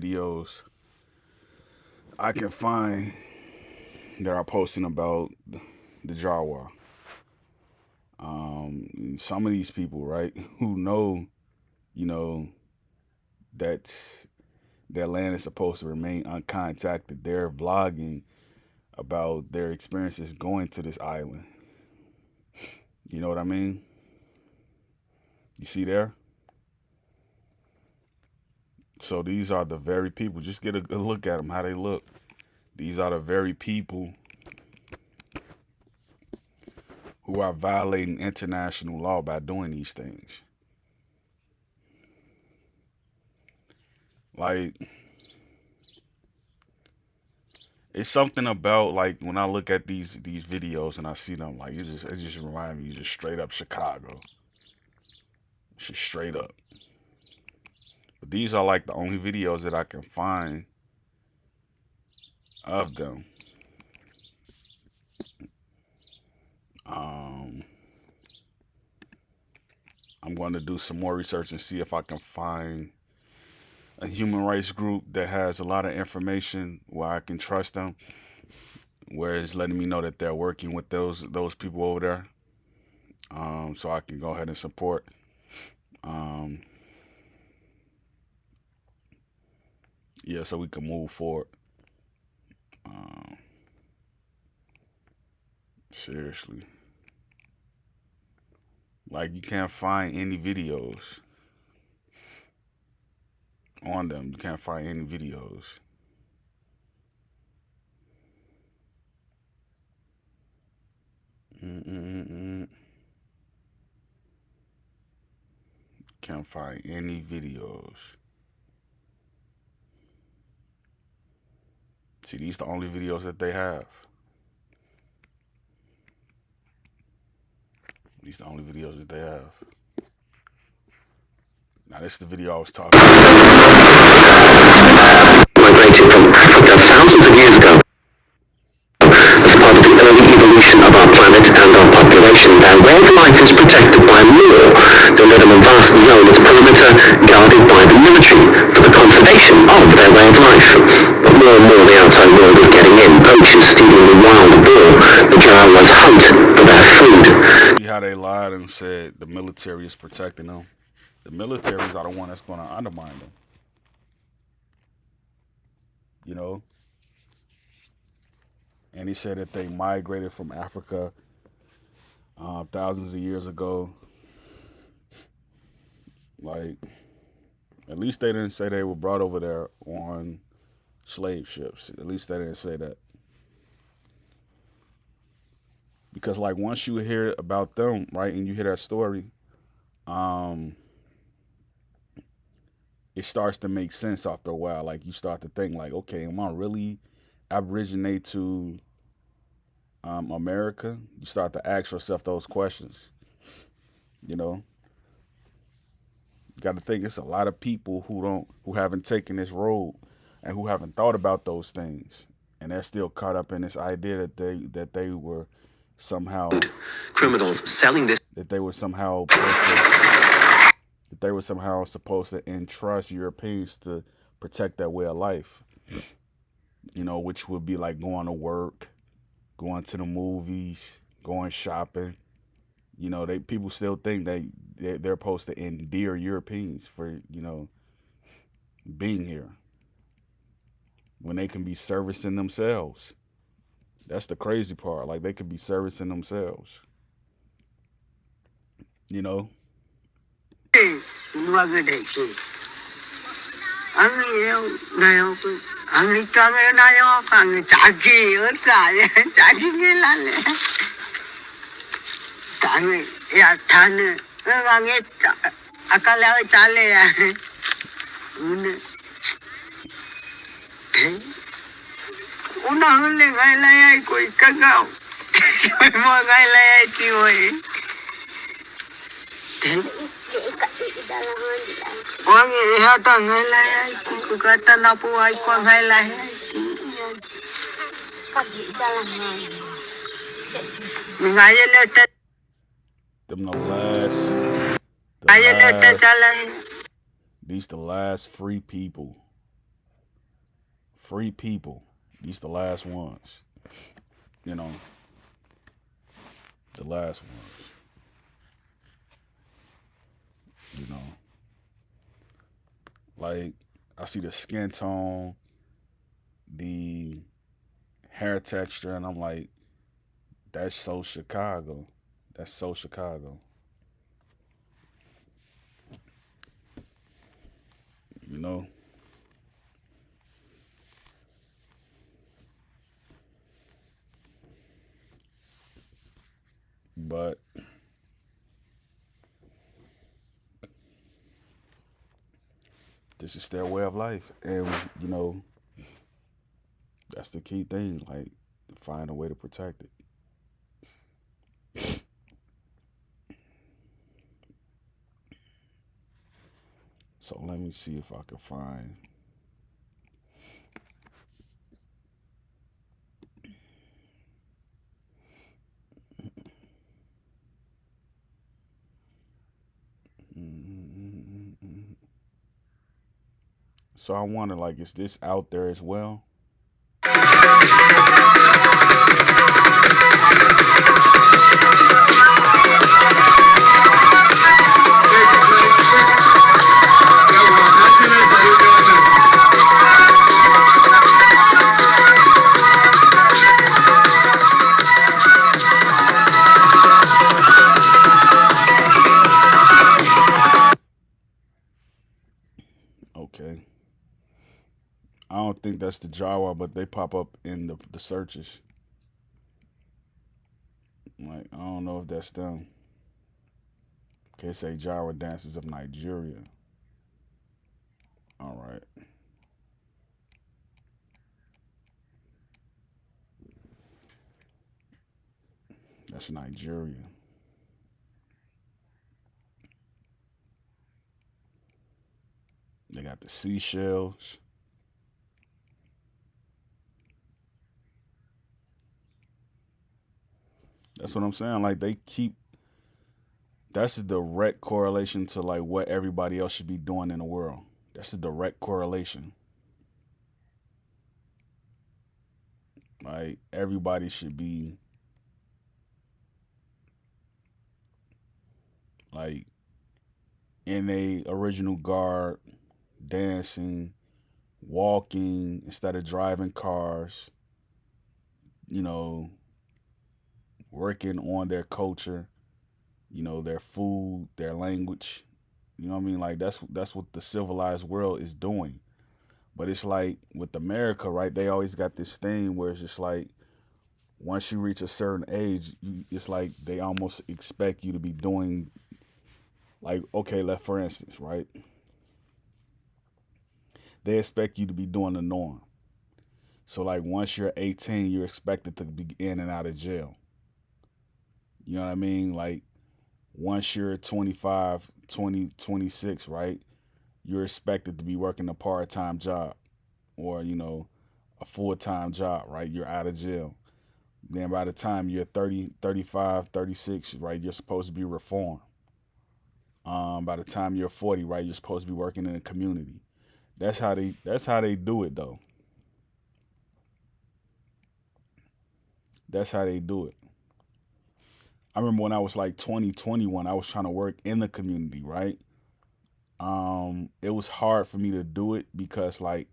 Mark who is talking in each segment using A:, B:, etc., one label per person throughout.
A: videos I can find that are posting about the Jawa. Some of these people, right, who know, you know, that their land is supposed to remain uncontacted, they're vlogging about their experiences going to this island. You know what I mean? You see there? So these are the very people. Just get a look at them, how they look. These are the very people who are violating international law by doing these things. Like, it's something about like when I look at these videos and I see them, like it just reminds me just straight up Chicago. Just straight up. But these are like the only videos that I can find of them. Um, I'm going to do some more research and see if I can find a human rights group that has a lot of information where I can trust them, where it's letting me know that they're working with those people over there. So I can go ahead and support. Um, yeah, so we can move forward. Um, Seriously, like you can't find any videos on them. You can't find any videos. Mm-mm-mm. Can't find any videos. See, these the only videos that they have. These the only videos that they have. Now this is the video I was talking
B: Migrated from Africa thousands of years ago. As part of the early evolution of our planet and our population, their way of life is protected by law. They live in a vast zone its perimeter guarded by the military for the conservation of their way of life. But more and more the outside world is getting in. Poachers stealing the wild boar. The Jawas hunt for their food.
A: See how they lied and said the military is protecting them. The militaries are the one that's going to undermine them. You know? And he said that they migrated from Africa thousands of years ago. Like, at least they didn't say they were brought over there on slave ships. At least they didn't say that. Because, like, once you hear about them, right, and you hear that story, it starts to make sense after a while. Like, you start to think, like, okay, am I really aboriginate to America? You start to ask yourself those questions. You know, you got to think it's a lot of people who haven't taken this road and who haven't thought about those things, and they're still caught up in this idea that they were somehow
B: Criminals selling this.
A: that they were somehow supposed to entrust Europeans to protect their way of life. You know, which would be like going to work, going to the movies, going shopping. You know, people still think they're supposed to endear Europeans for being here when they can be servicing themselves. That's the crazy part. Like they could be servicing themselves. You know. Them these the last free people. free people. These the last ones. You know, the last ones. You know, like I see the skin tone, the hair texture, and I'm like, that's so Chicago. That's so Chicago. You know, but this is their way of life, and you know, that's the key thing. Like, find a way to protect it. So let me see if I can find. So I wonder, like, is this out there as well? Okay. I don't think that's the Jawa, but they pop up in the searches. Like, I don't know if that's them. Okay, say Jawa dances of Nigeria. All right. That's Nigeria. They got the seashells. That's what I'm saying. Like, they keep. That's a direct correlation to like what everybody else should be doing in the world. That's a direct correlation. Like, everybody should be like in a original guard, dancing, walking instead of driving cars. You know, working on their culture. You know, their food, their language. You know what I mean? Like, that's what the civilized world is doing. But it's like with America, right? They always got this thing where it's just like once you reach a certain age, it's like they almost expect you to be doing like, okay, like for instance, right? They expect you to be doing the norm. So like once you're 18, you're expected to be in and out of jail. You know what I mean? Like once you're 25, 20, 26, right? You're expected to be working a part-time job or, you know, a full-time job, right? You're out of jail. Then by the time you're 30, 35, 36, right, you're supposed to be reformed. By the time you're 40, right, you're supposed to be working in the community. That's how they do it though. That's how they do it. I remember when I was like 20, 21, I was trying to work in the community, right? It was hard for me to do it because like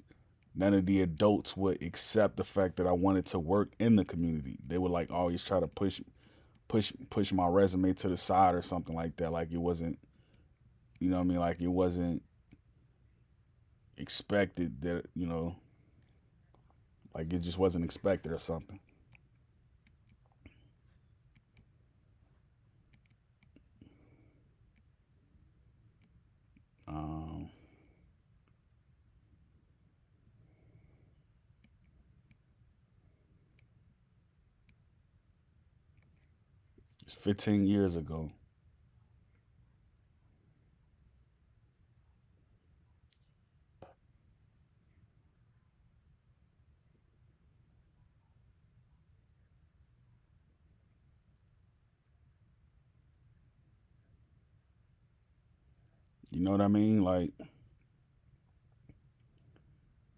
A: none of the adults would accept the fact that I wanted to work in the community. They would like always try to push my resume to the side or something like that. Like it wasn't, you know what I mean? Like it wasn't expected that, you know, like it just wasn't expected or something. Um, it's 15 years ago. You know what I mean? Like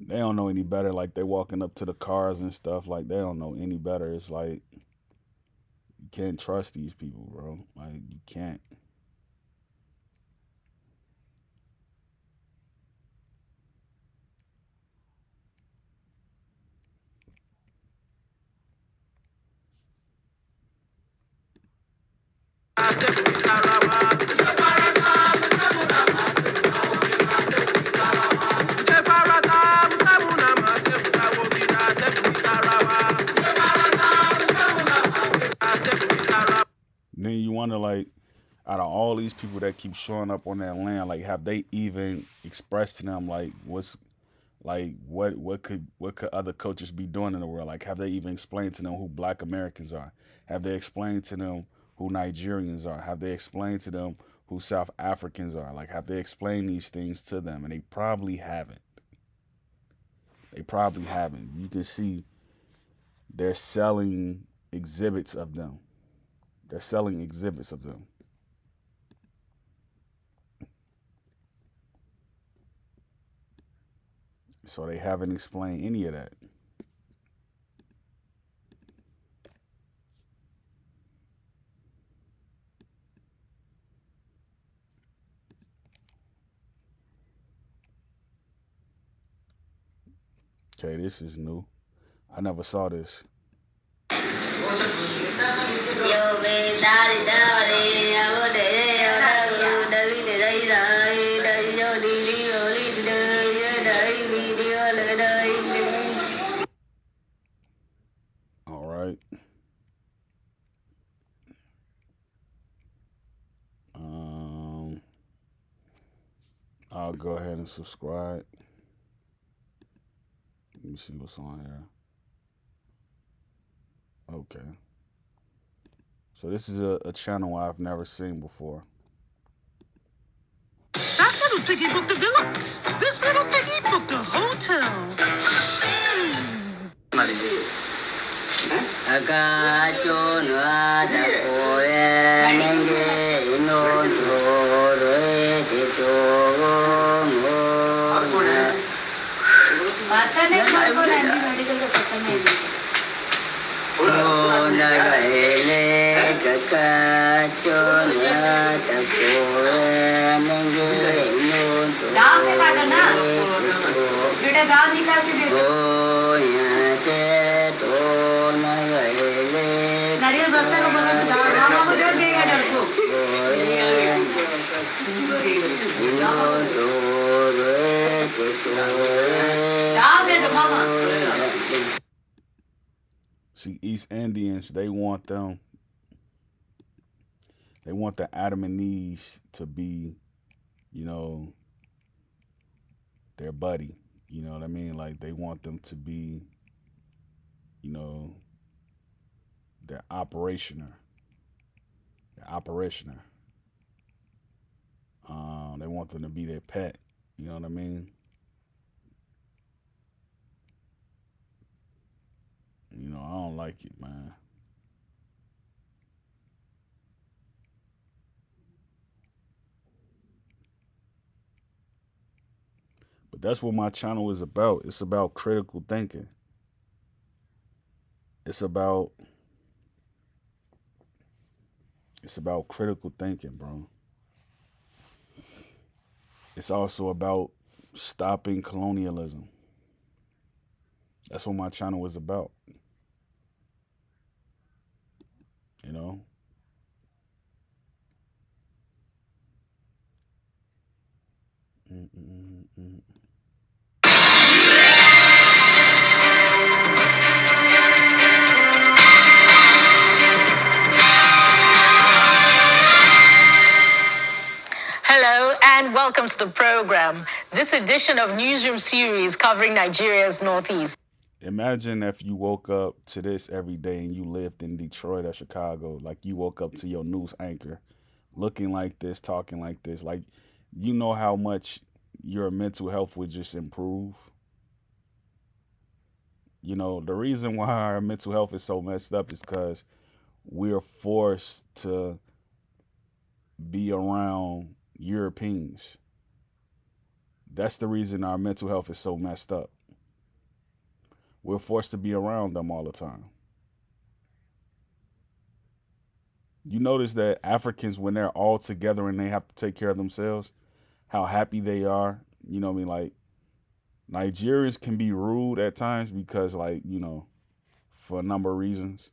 A: They don't know any better. Like they walking up to the cars and stuff. Like they don't know any better. It's like you can't trust these people, bro. Like you can't. Then you wonder, like, out of all these people that keep showing up on that land, like, have they even expressed to them, like, what could other cultures be doing in the world? Like, have they even explained to them who Black Americans are? Have they explained to them who Nigerians are? Have they explained to them who South Africans are? Like, have they explained these things to them? And they probably haven't. They probably haven't. You can see they're selling exhibits of them. They're selling exhibits of them. So they haven't explained any of that. Okay, this is new. I never saw this. All right. I'll go ahead and subscribe. Let me see what's on here. Okay. So this is a channel I've never seen before.
C: That little piggy booked a villa. This little piggy booked a hotel.
A: See, East Indians, they want the Adam and Eve to be, you know, their buddy. You know what I mean? Like they want them to be, you know, their operationer. They want them to be their pet. You know what I mean? You know, I don't like it, man. But that's what my channel is about. It's about critical thinking. It's about critical thinking, bro. It's also about stopping colonialism. That's what my channel is about. You know?
D: Hello and welcome to the program. This edition of Newsroom series covering Nigeria's Northeast.
A: Imagine if you woke up to this every day and you lived in Detroit or Chicago. Like you woke up to your news anchor looking like this, talking like this. Like, you know how much your mental health would just improve. You know, the reason why our mental health is so messed up is because we're forced to be around Europeans. That's the reason our mental health is so messed up. we're forced to be around them all the time. You notice that Africans, when they're all together and they have to take care of themselves, how happy they are. You know what I mean? Like, Nigerians can be rude at times because, like, you know, for a number of reasons.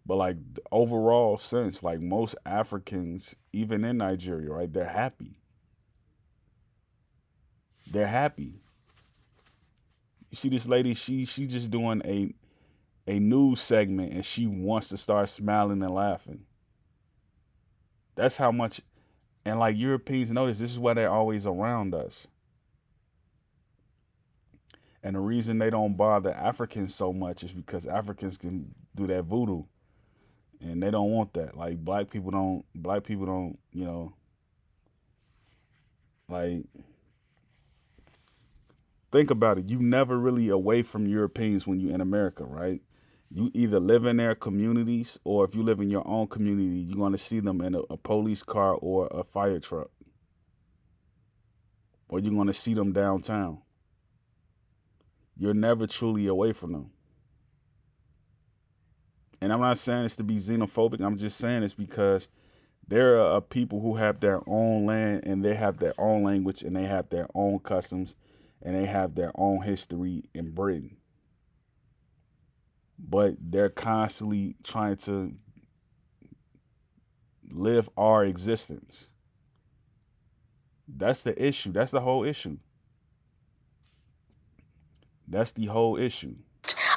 A: But, like, the overall sense, like, most Africans, even in Nigeria, right, they're happy. They're happy. You see this lady, she just doing a news segment, and she wants to start smiling and laughing. That's how much, and like Europeans notice, this is why they're always around us. And the reason they don't bother Africans so much is because Africans can do that voodoo. And they don't want that. Like, black people don't, you know, like, think about it. You never really away from Europeans when you're in America, right? You either live in their communities, or if you live in your own community, you're going to see them in a police car or a fire truck. Or you're going to see them downtown. You're never truly away from them. And I'm not saying this to be xenophobic. I'm just saying this because there are people who have their own land, and they have their own language, and they have their own customs, and they have their own history in Britain. But they're constantly trying to live our existence. That's the issue. That's the whole issue. That's the whole issue.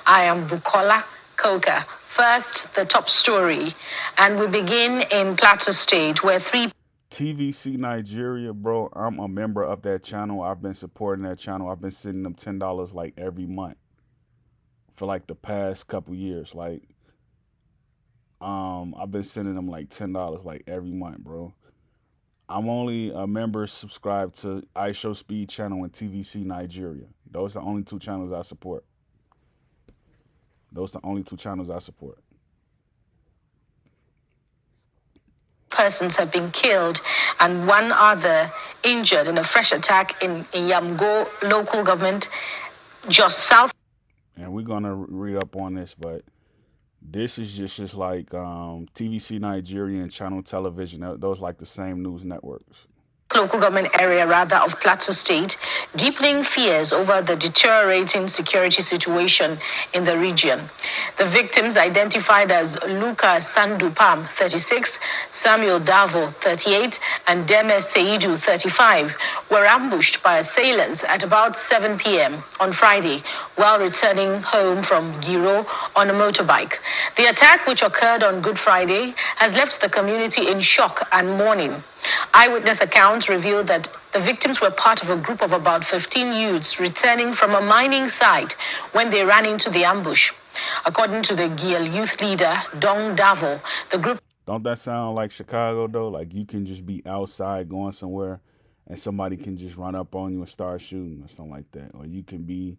D: I am Bukola Koka. First, the top story. And we begin in Plateau State, where
A: TVC Nigeria, bro, I'm a member of that channel. I've been supporting that channel. I've been sending them $10 like every month for like the past couple years. Like, I've been sending them like $10 like every month, bro. I'm only a member subscribed to iShow Speed channel and TVC Nigeria. Those are the only two channels I support.
D: persons have been killed and one other injured in a fresh attack in Yamgo local government, just south.
A: And we're going to read up on this, but this is just like TVC Nigeria and Channel Television. Those like the same news networks.
D: Local government area, rather, of Plateau State, deepening fears over the deteriorating security situation in the region. The victims, identified as Lucas Sandupam, 36, Samuel Davo, 38, and Demes Seidu, 35, were ambushed by assailants at about 7 p.m. on Friday while returning home from Giro on a motorbike. The attack, which occurred on Good Friday, has left the community in shock and mourning. Eyewitness accounts revealed that the victims were part of a group of about 15 youths returning from a mining site when they ran into the ambush. According to the Giel youth leader, Dong Davo, the group...
A: Don't that sound like Chicago, though? Like, you can just be outside going somewhere and somebody can just run up on you and start shooting or something like that. Or you can be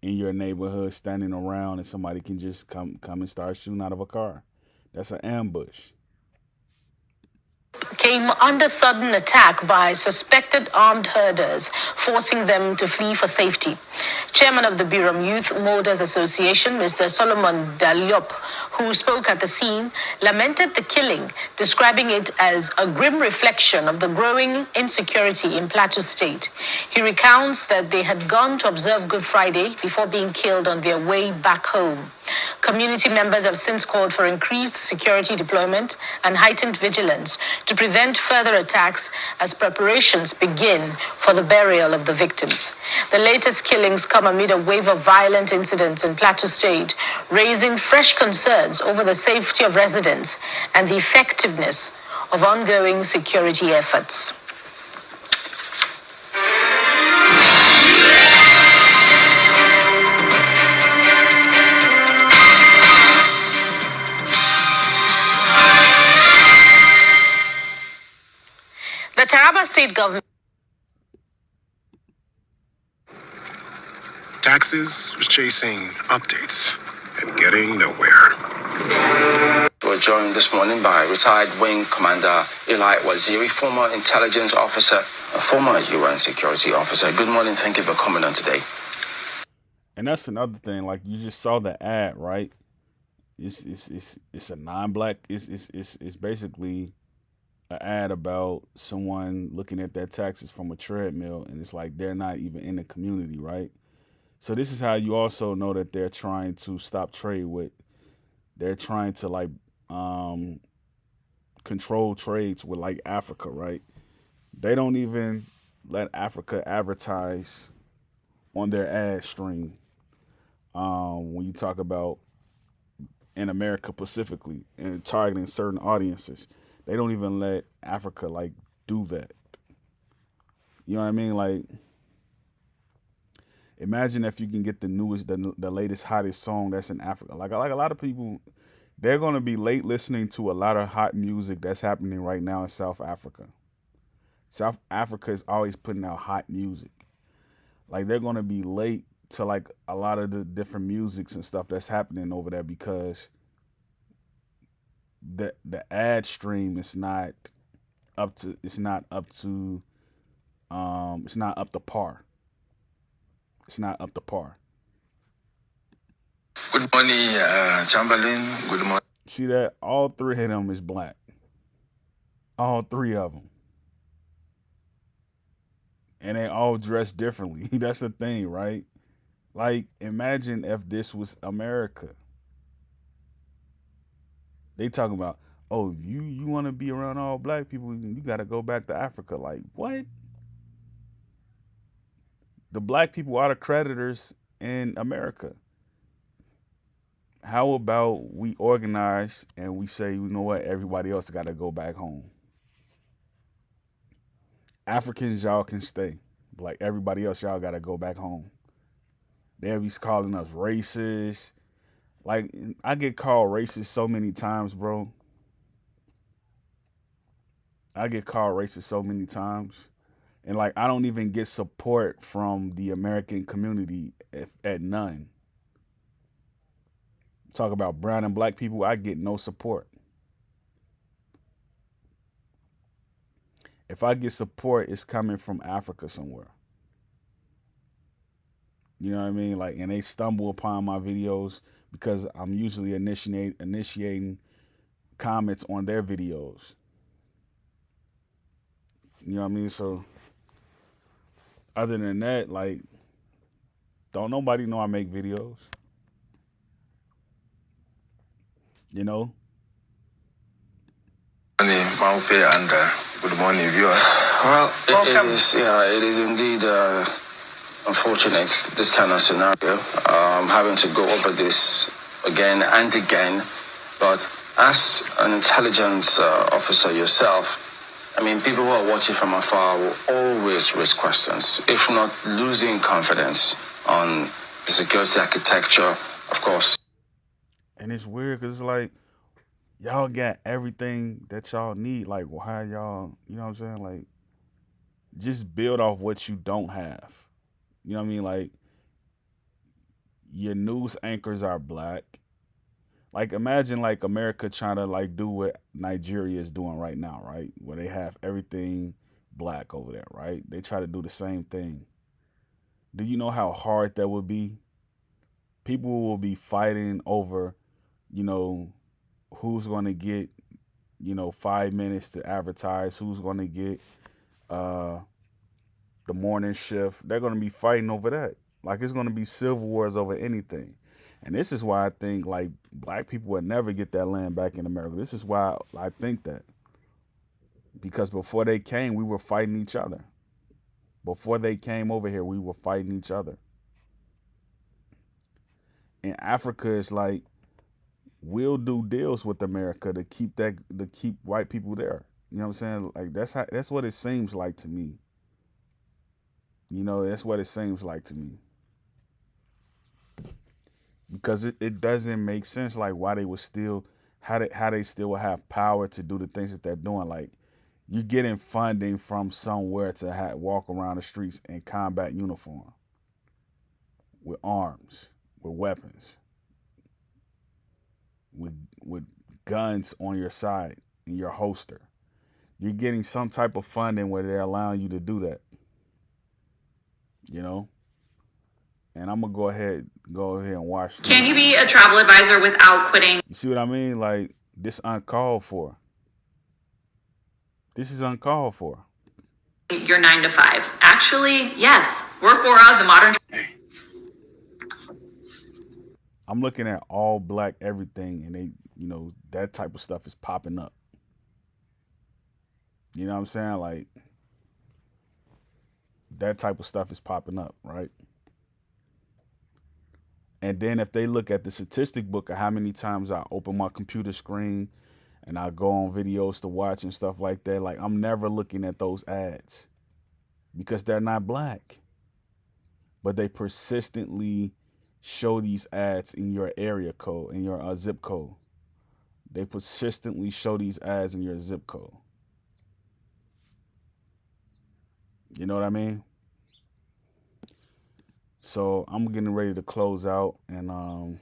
A: in your neighborhood standing around and somebody can just come and start shooting out of a car. That's an ambush.
D: Came under sudden attack by suspected armed herders, forcing them to flee for safety. Chairman of the Biram Youth Molders Association, Mr. Solomon Daliop, who spoke at the scene, lamented the killing, describing it as a grim reflection of the growing insecurity in Plateau State. He recounts that they had gone to observe Good Friday before being killed on their way back home. Community members have since called for increased security deployment and heightened vigilance to prevent further attacks as preparations begin for the burial of the victims. The latest killings come amid a wave of violent incidents in Plateau State, raising fresh concerns over the safety of residents and the effectiveness of ongoing security efforts. The Taraba State government...
E: Taxes was chasing updates and getting nowhere.
F: We're joined this morning by retired Wing Commander Eli Waziri, former intelligence officer, a former UN security officer. Good morning. Thank you for coming on today.
A: And that's another thing. Like you just saw the ad, right? It's a non-black. It's basically an ad about someone looking at their taxes from a treadmill, and it's like they're not even in the community, right? So this is how you also know that they're trying to stop trade with. They're trying to like um, control trades with like Africa, right? They don't even let Africa advertise on their ad stream. When you talk about in America specifically and targeting certain audiences, they don't even let Africa like do that. You know what I mean? Like, imagine if you can get the newest, the latest, hottest song that's in Africa. Like a lot of people, they're gonna be late listening to a lot of hot music that's happening right now in South Africa. South Africa is always putting out hot music. Like they're gonna be late to like a lot of the different musics and stuff that's happening over there because the ad stream is not up to it's not up to par. It's not up to par.
F: Good morning, Chamberlain. Good morning.
A: See that? All three of them is black. All three of them. And they all dress differently. That's the thing, right? Like, imagine if this was America. They talking about, oh, you want to be around all black people, you got to go back to Africa. Like, what? The black people are the creditors in America. How about we organize and we say, you know what, everybody else got to go back home. Africans, y'all can stay. Like everybody else, y'all got to go back home. They'll be calling us racist. Like, I get called racist so many times, bro. I get called racist so many times. And like, I don't even get support from the American community at none. Talk about brown and black people, I get no support. If I get support, it's coming from Africa somewhere. You know what I mean? Like, and they stumble upon my videos because I'm usually initiating comments on their videos. You know what I mean? So, other than that, like, don't nobody know I make videos. You know?
F: Good morning, Maupe, and good morning, viewers. Well, it is indeed unfortunate, this kind of scenario, having to go over this again and again. But as an intelligence officer yourself, I mean, people who are watching from afar will always raise questions, if not losing confidence on the security architecture, of course.
A: And it's weird because it's like, y'all got everything that y'all need. Like, why y'all, you know what I'm saying? Like, just build off what you don't have. You know what I mean? Like, your news anchors are black. Like, imagine like America trying to like do what Nigeria is doing right now, right? Where they have everything black over there, right? They try to do the same thing. Do you know how hard that would be? People will be fighting over, you know, who's going to get, 5 minutes to advertise, who's going to get the morning shift. They're going to be fighting over that. Like, it's going to be civil wars over anything. And this is why I think, like, black people would never get that land back in America. This is why I think that. Because before they came, we were fighting each other. Before they came over here, we were fighting each other. In Africa, it's like, we'll do deals with America to keep white people there. You know what I'm saying? Like, that's what it seems like to me. You know, that's what it seems like to me. Because it doesn't make sense, like, why they would still, how they still will have power to do the things that they're doing. Like, you're getting funding from somewhere to walk around the streets in combat uniform with arms, with weapons, with guns on your side in your holster. You're getting some type of funding where they're allowing you to do that. You know? and I'm gonna go ahead and watch this.
G: Can you be a travel advisor without quitting?
A: You see what I mean? Like, this uncalled for. This is uncalled for.
G: Your 9 to 5. Actually, yes, we're for the modern.
A: I'm looking at all black everything, and they, that type of stuff is popping up. You know what I'm saying? Like, that type of stuff is popping up, right? And then if they look at the statistic book of how many times I open my computer screen and I go on videos to watch and stuff like that, like, I'm never looking at those ads because they're not black. But they persistently show these ads in your area code, in your zip code. They persistently show these ads in your zip code. You know what I mean? So I'm getting ready to close out, and I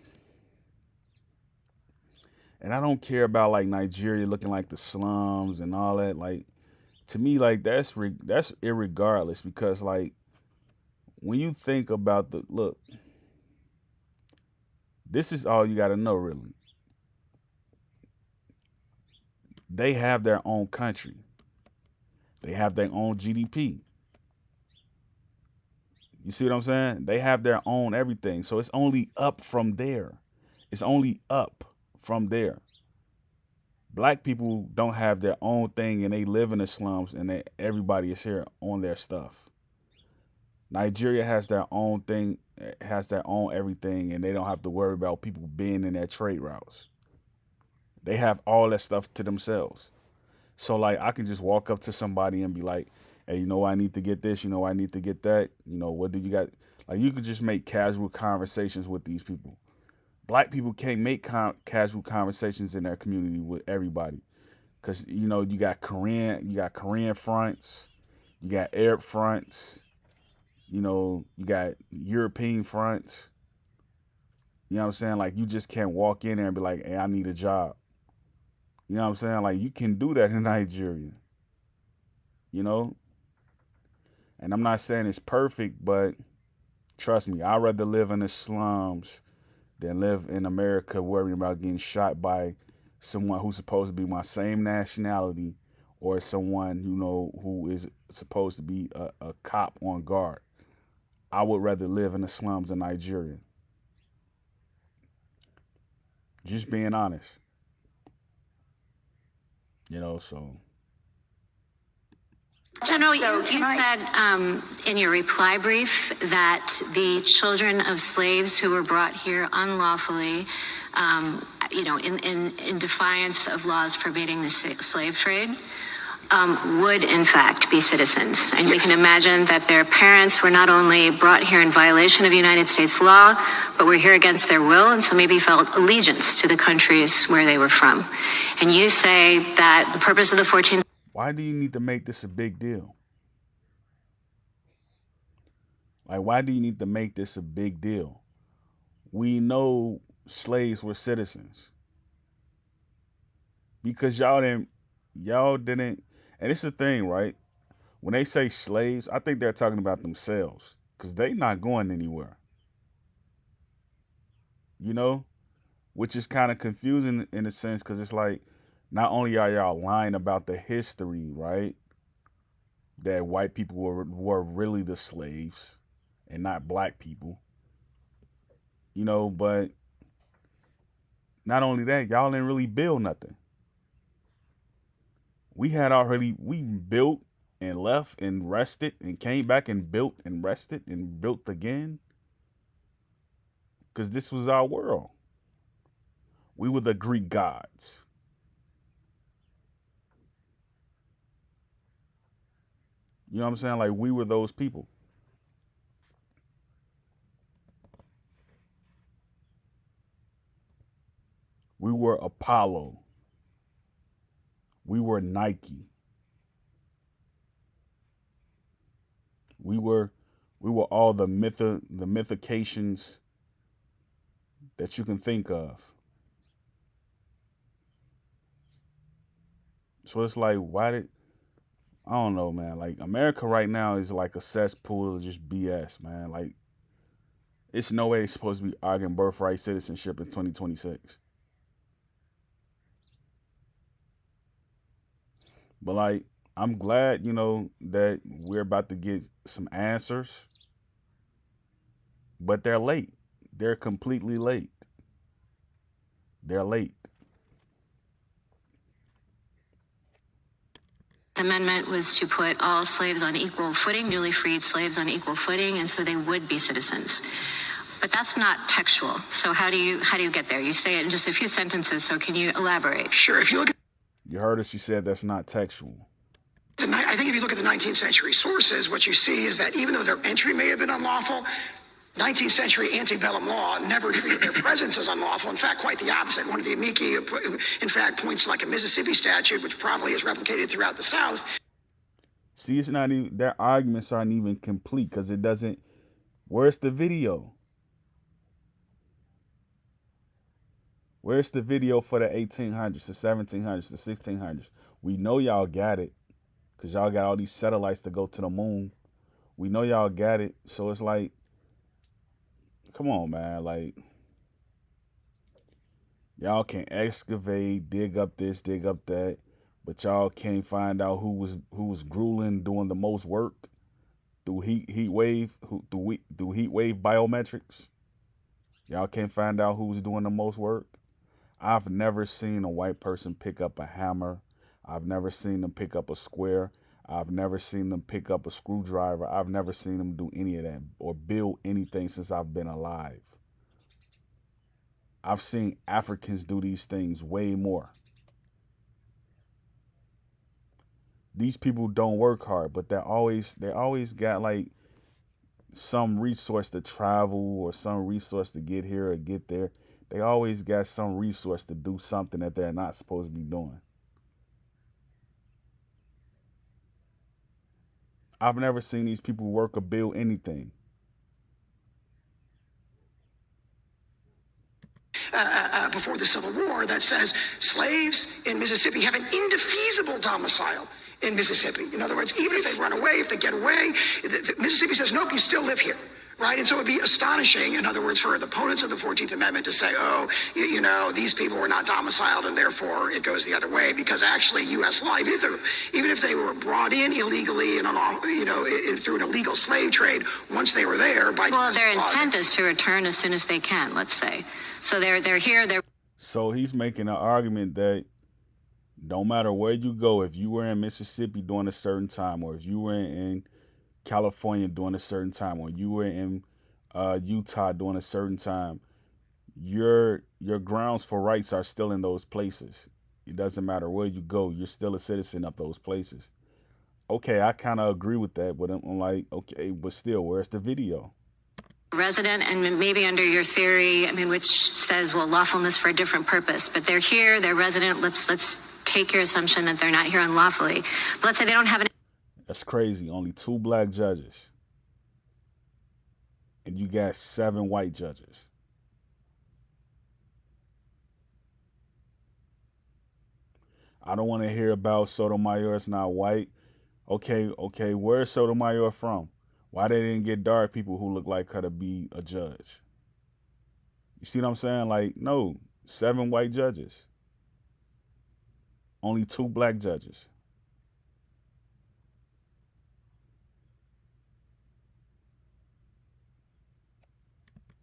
A: don't care about like Nigeria looking like the slums and all that. Like, to me, like, that's irregardless, because like, when you think about look, this is all you got to know, really. They have their own country. They have their own GDP. You see what I'm saying? They have their own everything. So it's only up from there. It's only up from there. Black people don't have their own thing, and they live in the slums, and everybody is here on their stuff. Nigeria has their own thing, has their own everything, and they don't have to worry about people being in their trade routes. They have all that stuff to themselves. So like, I can just walk up to somebody and be like, hey, I need to get this, I need to get that. What do you got? Like, you could just make casual conversations with these people. Black people can't make casual conversations in their community with everybody. Because, you got Korean fronts, you got Arab fronts, you got European fronts. You know what I'm saying? Like, you just can't walk in there and be like, hey, I need a job. You know what I'm saying? Like, you can do that in Nigeria. And I'm not saying it's perfect, but trust me, I'd rather live in the slums than live in America worrying about getting shot by someone who's supposed to be my same nationality, or someone, who is supposed to be a cop on guard. I would rather live in the slums of Nigeria. Just being honest. So.
H: General, you said in your reply brief that the children of slaves who were brought here unlawfully, in defiance of laws forbidding the slave trade, would in fact be citizens. And we can imagine that their parents were not only brought here in violation of United States law, but were here against their will, and so maybe felt allegiance to the countries where they were from. And you say that the purpose of the 14th...
A: Why do you need to make this a big deal? Like, why do you need to make this a big deal? We know slaves were citizens. Because y'all didn't, and it's the thing, right? When they say slaves, I think they're talking about themselves, because they not going anywhere. Which is kind of confusing in a sense, because it's like, not only are y'all lying about the history, right, that white people were really the slaves and not black people, but not only that, y'all didn't really build nothing. We built and left and rested and came back and built and rested and built again, because this was our world. We were the Greek gods. You know what I'm saying? Like, we were those people. We were Apollo. We were Nike. We were all the mythications that you can think of. So it's like, I don't know, man. Like, America right now is like a cesspool of just BS, man. Like, It's no way they're supposed to be arguing birthright citizenship in 2026. But like, I'm glad, that we're about to get some answers. But they're late. They're completely late. They're late.
H: The amendment was to put all slaves on equal footing, newly freed slaves on equal footing, and so they would be citizens. But that's not textual. So how do you get there? You say it in just a few sentences, so can you elaborate?
I: Sure. If you look at
A: You heard her, she said that's not textual.
I: I think if you look at the 19th century sources, what you see is that even though their entry may have been unlawful, 19th century antebellum law never treated their presence as unlawful. In fact, quite the opposite. One of the amici, in fact, points to like a Mississippi statute, which probably is replicated throughout the South.
A: See, it's not even, their arguments aren't even complete because it doesn't. Where's the video? Where's the video for the 1800s, the 1700s, the 1600s? We know y'all got it because y'all got all these satellites to go to the moon. We know y'all got it. So it's like, come on, man. Like, y'all can excavate, dig up this, dig up that, but y'all can't find out who was grueling doing the most work through heat wave biometrics. Y'all can't find out who's doing the most work. I've never seen a white person pick up a hammer. I've never seen them pick up a square. I've never seen them pick up a screwdriver. I've never seen them do any of that or build anything since I've been alive. I've seen Africans do these things way more. These people don't work hard, but they always got like some resource to travel or some resource to get here or get there. They always got some resource to do something that they're not supposed to be doing. I've never seen these people work or build anything.
I: Before the Civil War that says slaves in Mississippi have an indefeasible domicile in Mississippi. In other words, even if they run away, if they get away, Mississippi says, nope, you still live here. Right? And so it would be astonishing, in other words, for the opponents of the 14th Amendment to say, oh, these people were not domiciled and therefore it goes the other way, because actually U.S. law, even if they were brought in illegally and through an illegal slave trade, once they were there by
H: their intent is to return as soon as they can, let's say. So they're here.
A: So he's making an argument that no matter where you go, if you were in Mississippi during a certain time, or if you were in California during a certain time, or you were in Utah during a certain time, your grounds for rights are still in those places. It doesn't matter where you go, you're still a citizen of those places. Okay, I kind of agree with that, but I'm like, okay, but still, where's the video?
H: Resident, and maybe under your theory, which says, well, lawfulness for a different purpose, but they're here, they're resident. Let's take your assumption that they're not here unlawfully. But let's say they don't have an.
A: That's crazy. Only 2 black judges. And you got 7 white judges. I don't want to hear about Sotomayor is not white. Okay, where's Sotomayor from? Why they didn't get dark people who look like her to be a judge? You see what I'm saying? Like, no, 7 white judges. Only 2 black judges.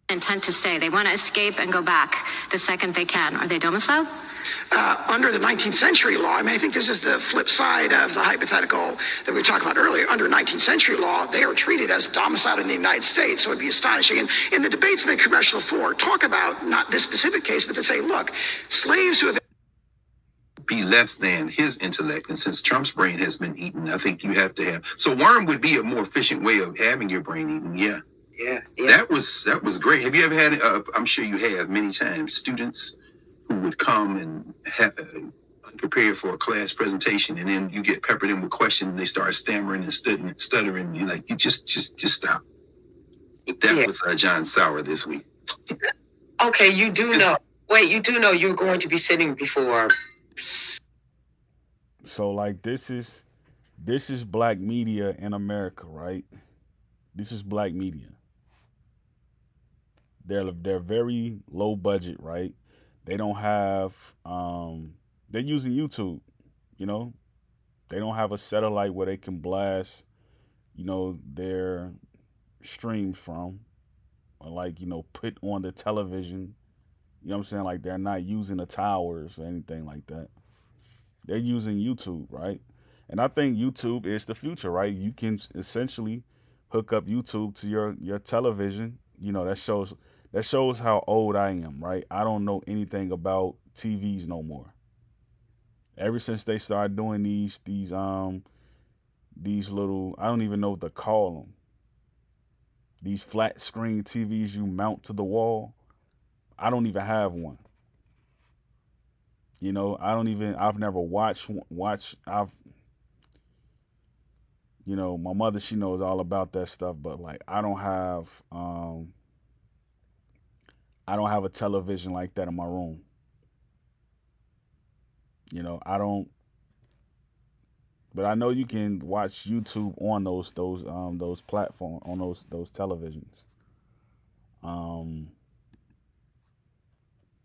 H: Intent to stay. They want to escape and go back the second they can. Are they domiciled?
I: Under the 19th century law, I think this is the flip side of the hypothetical that we talked about earlier. Under 19th century law, they are treated as domiciled in the United States, so it'd be astonishing. And in the debates in the congressional floor, talk about not this specific case, but to say, look, slaves who have
J: be less than his intellect, and since Trump's brain has been eaten, I think you have to have. So worm would be a more efficient way of having your brain eaten. Yeah. That was great. Have you ever had? I'm sure you have many times students who would come and have unprepared for a class presentation, and then you get peppered in with questions, and they start stammering and stuttering. You're like, you just stop. That was John Sauer this week.
K: Okay, you do know. Wait, you do know you're going to be sitting before.
A: So like this is black media in America, right? This is black media. they're very low budget, right? They don't have they're using YouTube, you know. They don't have a satellite where they can blast, their streams from, or like, put on the television. You know what I'm saying? Like they're not using the towers or anything like that. They're using YouTube, right? And I think YouTube is the future, right? You can essentially hook up YouTube to your television. That shows how old I am, right? I don't know anything about TVs no more. Ever since they started doing these little, I don't even know what to call them. These flat screen TVs you mount to the wall. I don't even have one. I've never watched, my mother, she knows all about that stuff, but like, I don't have a television like that in my room. I don't, but I know you can watch YouTube on those platforms, on those televisions.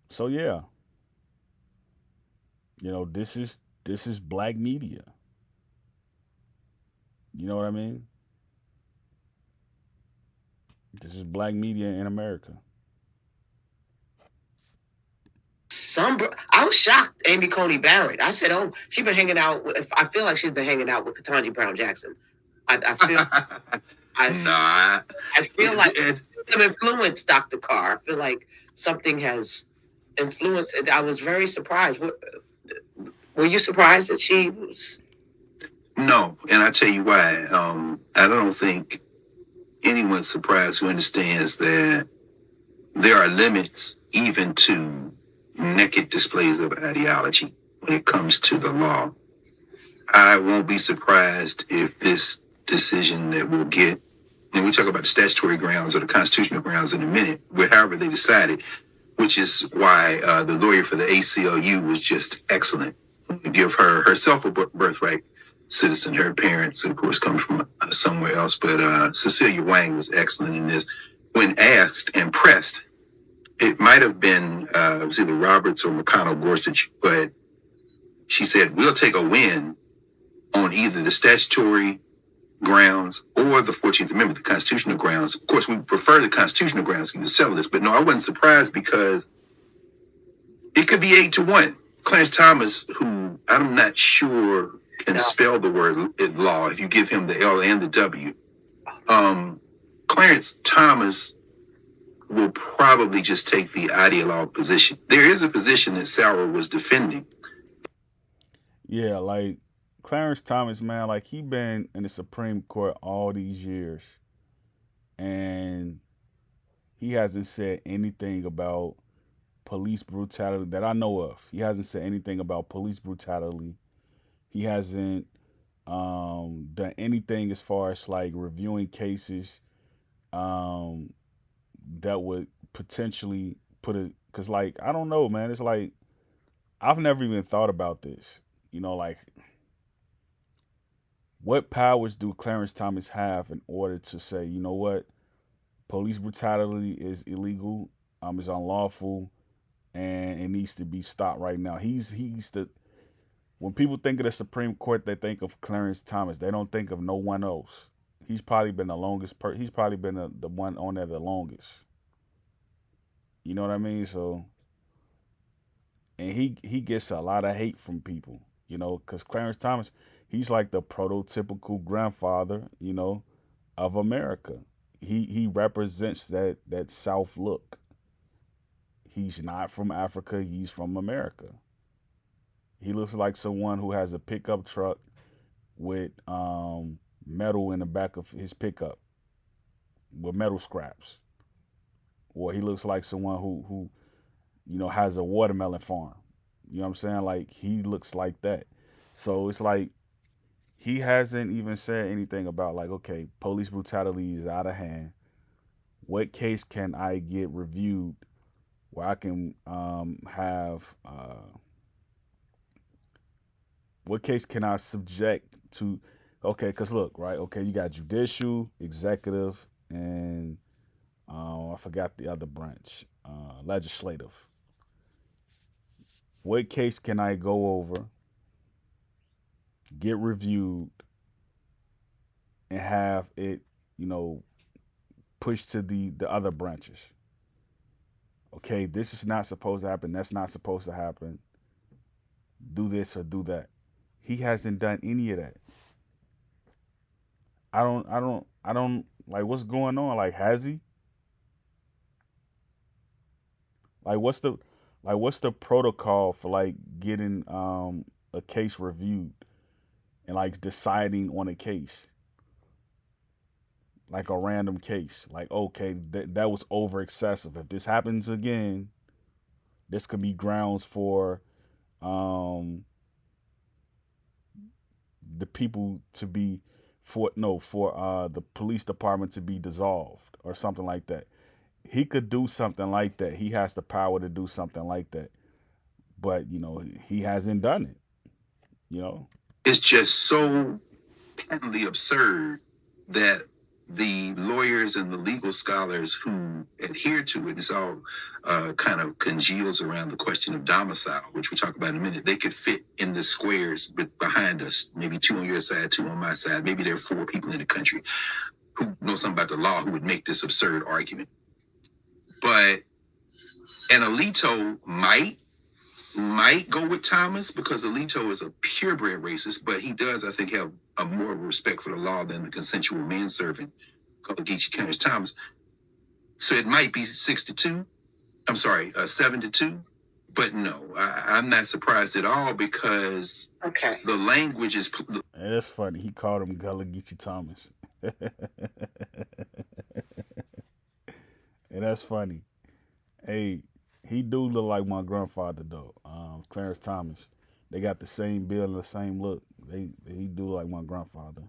A: So yeah, this is black media. You know what I mean? This is black media in America.
K: I was shocked, Amy Coney Barrett. I said, "Oh, she's been hanging out with." I feel like she's been hanging out with Ketanji Brown Jackson. I feel like some influence Dr. Carr. I feel like something has influenced. I was very surprised. Were you surprised that she was?
J: No, and I tell you why. I don't think anyone's surprised who understands that there are limits even to naked displays of ideology when it comes to the law. I won't be surprised if this decision that we'll get, and we talk about the statutory grounds or the constitutional grounds in a minute, however they decided, which is why the lawyer for the ACLU was just excellent. Give her herself a birthright citizen. Her parents, of course, come from somewhere else, but Cecilia Wang was excellent in this. When asked and pressed, it might have been it was either Roberts or McConnell Gorsuch, but she said, "We'll take a win on either the statutory grounds or the 14th Amendment, the constitutional grounds." Of course, we prefer the constitutional grounds to settle this, but no, I wasn't surprised because it could be 8-1. Clarence Thomas, who I'm not sure can spell the word law if you give him the L and the W. Clarence Thomas will probably just take the ideologue position. There is a position that Sauer was defending.
A: Yeah, like Clarence Thomas, man, like he been in the Supreme Court all these years, and he hasn't said anything about police brutality that I know of. He hasn't said anything about police brutality. He hasn't done anything as far as like reviewing cases that would potentially because like, I don't know, man. It's like, I've never even thought about this. Like, what powers do Clarence Thomas have in order to say, you know what, police brutality is illegal, is unlawful, and it needs to be stopped right now. He's the, when people think of the Supreme Court, they think of Clarence Thomas. They don't think of no one else. He's probably been the longest he's probably been the one on there the longest. You know what I mean? So, and he gets a lot of hate from people, because Clarence Thomas, he's like the prototypical grandfather, of America. He represents that South look. He's not from Africa. He's from America. He looks like someone who has a pickup truck with metal in the back of his pickup with metal scraps. Or he looks like someone who has a watermelon farm. You know what I'm saying? Like, he looks like that. So it's like, he hasn't even said anything about like, okay, police brutality is out of hand. What case can I get reviewed where I can what case can I subject to? Okay, because look, right? Okay, you got judicial, executive, and I forgot the other branch, legislative. What case can I go over, get reviewed, and have it, pushed to the other branches? Okay, this is not supposed to happen. That's not supposed to happen. Do this or do that. He hasn't done any of that. I don't like what's going on. Like, has he? Like, what's the protocol for like getting a case reviewed and like deciding on a case? Like a random case. Like, okay, that was over excessive. If this happens again, this could be grounds for the people to be for the police department to be dissolved or something like that. He could do something like that. He has the power to do something like that. But, he hasn't done it,
J: It's just so patently absurd that the lawyers and the legal scholars who adhere to it, it's all kind of congeals around the question of domicile, which we'll talk about in a minute. They could fit in the squares behind us, maybe 2 on your side, 2 on my side. Maybe there are 4 people in the country who know something about the law who would make this absurd argument. But an Alito might go with Thomas because Alito is a purebred racist, but he does, I think, have a more respect for the law than the consensual manservant Geechee Clarence Thomas. So it might be 6-2. I'm sorry, 7-2. But no, I'm not surprised at all because the language is.
A: That's funny. He called him Gullah Geechee Thomas. And that's funny. Hey, he do look like my grandfather though. Clarence Thomas. They got the same build and the same look. He do like my grandfather.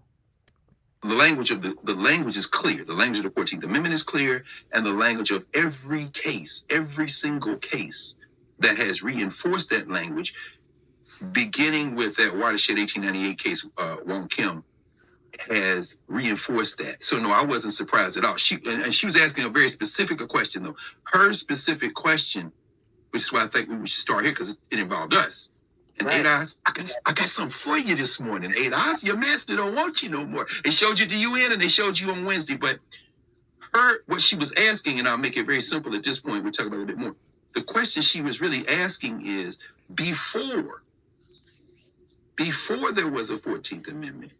J: The language of the language is clear. The language of the 14th Amendment is clear, and the language of every case, every single case that has reinforced that language, beginning with that Watershed 1898 case, Wong Kim, has reinforced that. So no, I wasn't surprised at all. She was asking a very specific question though. Her specific question, which is why I think we should start here because it involved us. And right. 8 Eyes, I got something for you this morning. 8 Eyes, your master don't want you no more. They showed you the UN and they showed you on Wednesday, but what she was asking, and I'll make it very simple at this point, we'll talk about it a bit more. The question she was really asking is, before there was a 14th Amendment,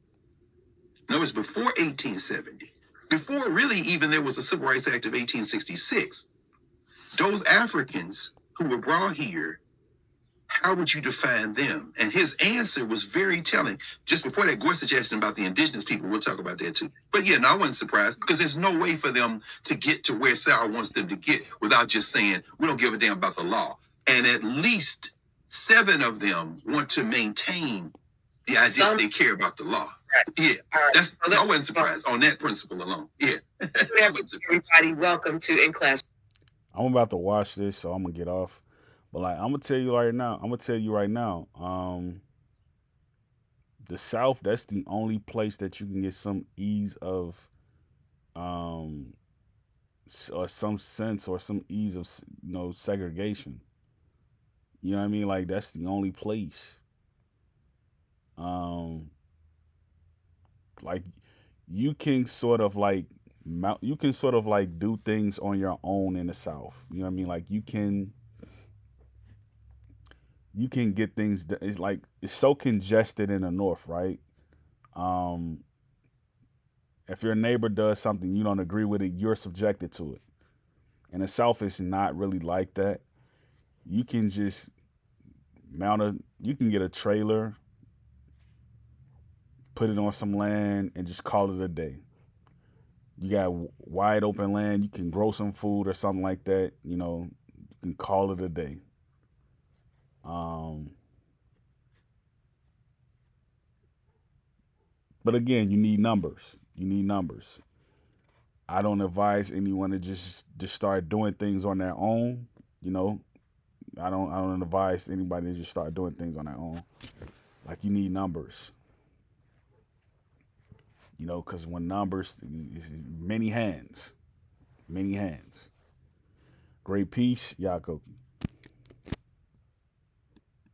J: no, it's before 1870. Before really even there was a Civil Rights Act of 1866. Those Africans who were brought here, how would you define them? And his answer was very telling. Just before that, Gorsuch asked him about the indigenous people. We'll talk about that too. But yeah, no, I wasn't surprised because there's no way for them to get to where Sarah wants them to get without just saying, we don't give a damn about the law. And at least 7 of them want to maintain the idea that they care about the law. Yeah, I wasn't surprised on that principle alone. Yeah.
K: Everybody, welcome to In Class.
A: I'm about to watch this, so I'm gonna get off. But like, I'm gonna tell you right now. The South, that's the only place that you can get some ease of, or some sense or some ease of, segregation. You know what I mean? Like, that's the only place. Like, you can sort of like do things on your own in the South. You know what I mean? Like, you can get things. It's like it's so congested in the North, right? If your neighbor does something you don't agree with it, you're subjected to it. And the South is not really like that. You can just you can get a trailer, put it on some land, and just call it a day. You got wide open land. You can grow some food or something like that. You can call it a day. But again, you need numbers. I don't advise anyone to just start doing things on their own. I don't advise anybody to just start doing things on their own. Like, you need numbers. Because when numbers, many hands. Many hands. Great peace, Yakoki.